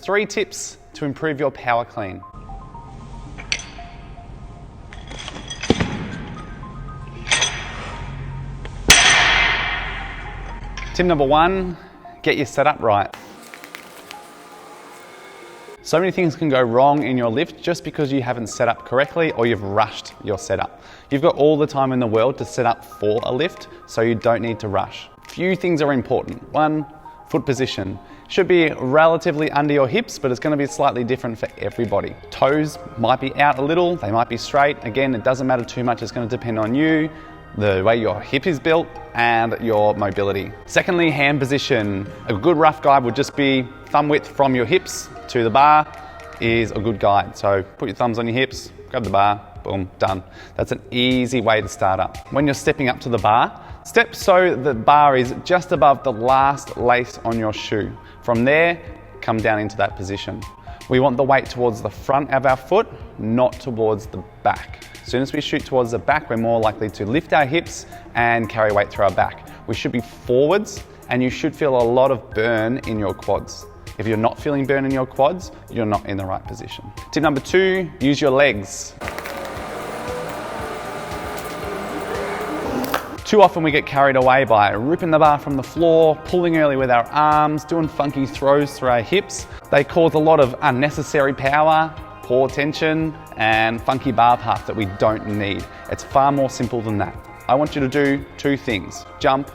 3 tips to improve your power clean. Tip number 1, get your setup right. So many things can go wrong in your lift just because you haven't set up correctly or you've rushed your setup. You've got all the time in the world to set up for a lift, so you don't need to rush. Few things are important. 1, foot position. Should be relatively under your hips, but it's going to be slightly different for everybody. Toes might be out a little, they might be straight. Again, it doesn't matter too much, it's going to depend on you, the way your hip is built, and your mobility. Secondly, hand position. A good rough guide would just be thumb width from your hips to the bar is a good guide. So put your thumbs on your hips, grab the bar, boom, done. That's an easy way to start up. When you're stepping up to the bar, step so the bar is just above the last lace on your shoe. From there, come down into that position. We want the weight towards the front of our foot, not towards the back. As soon as we shoot towards the back, we're more likely to lift our hips and carry weight through our back. We should be forwards, and you should feel a lot of burn in your quads. If you're not feeling burn in your quads, you're not in the right position. Tip number 2, use your legs. Too often we get carried away by ripping the bar from the floor, pulling early with our arms, doing funky throws through our hips. They cause a lot of unnecessary power, poor tension, and funky bar path that we don't need. It's far more simple than that. I want you to do 2 things, jump,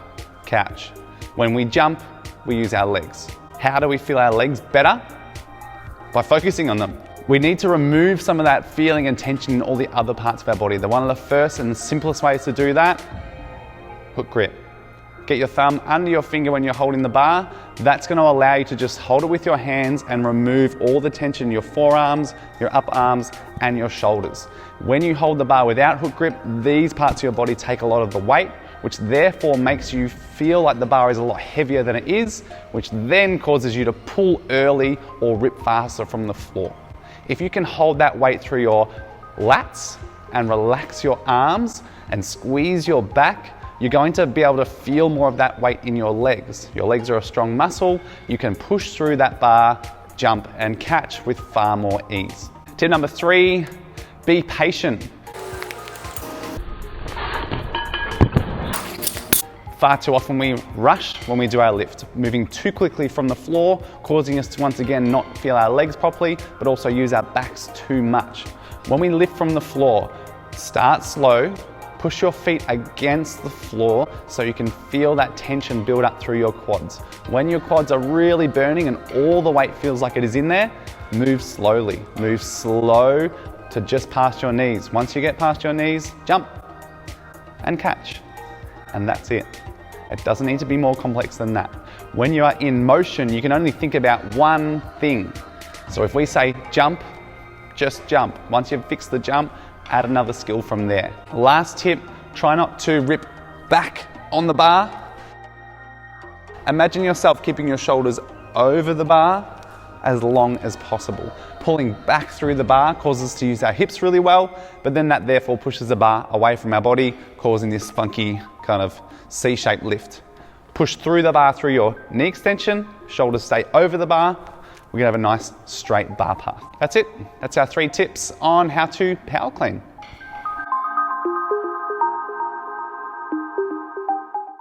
catch. When we jump, we use our legs. How do we feel our legs better? By focusing on them. We need to remove some of that feeling and tension in all the other parts of our body. One of the first and simplest ways to do that, hook grip. Get your thumb under your finger when you're holding the bar. That's going to allow you to just hold it with your hands and remove all the tension in your forearms, your upper arms, and your shoulders. When you hold the bar without hook grip, these parts of your body take a lot of the weight, which therefore makes you feel like the bar is a lot heavier than it is, which then causes you to pull early or rip faster from the floor. If you can hold that weight through your lats and relax your arms and squeeze your back, you're going to be able to feel more of that weight in your legs. Your legs are a strong muscle. You can push through that bar, jump, and catch with far more ease. Tip number 3, be patient. Far too often we rush when we do our lift, moving too quickly from the floor, causing us to once again not feel our legs properly, but also use our backs too much. When we lift from the floor, start slow, push your feet against the floor so you can feel that tension build up through your quads. When your quads are really burning and all the weight feels like it is in there, move slowly. Move slow to just past your knees. Once you get past your knees, jump and catch. And that's it. It doesn't need to be more complex than that. When you are in motion, you can only think about one thing. So if we say jump, just jump. Once you've fixed the jump, add another skill from there. Last tip, try not to rip back on the bar. Imagine yourself keeping your shoulders over the bar as long as possible. Pulling back through the bar causes us to use our hips really well, but then that therefore pushes the bar away from our body, causing this funky kind of C-shaped lift. Push through the bar through your knee extension, shoulders stay over the bar, we're gonna have a nice straight bar path. That's it. That's our 3 tips on how to power clean.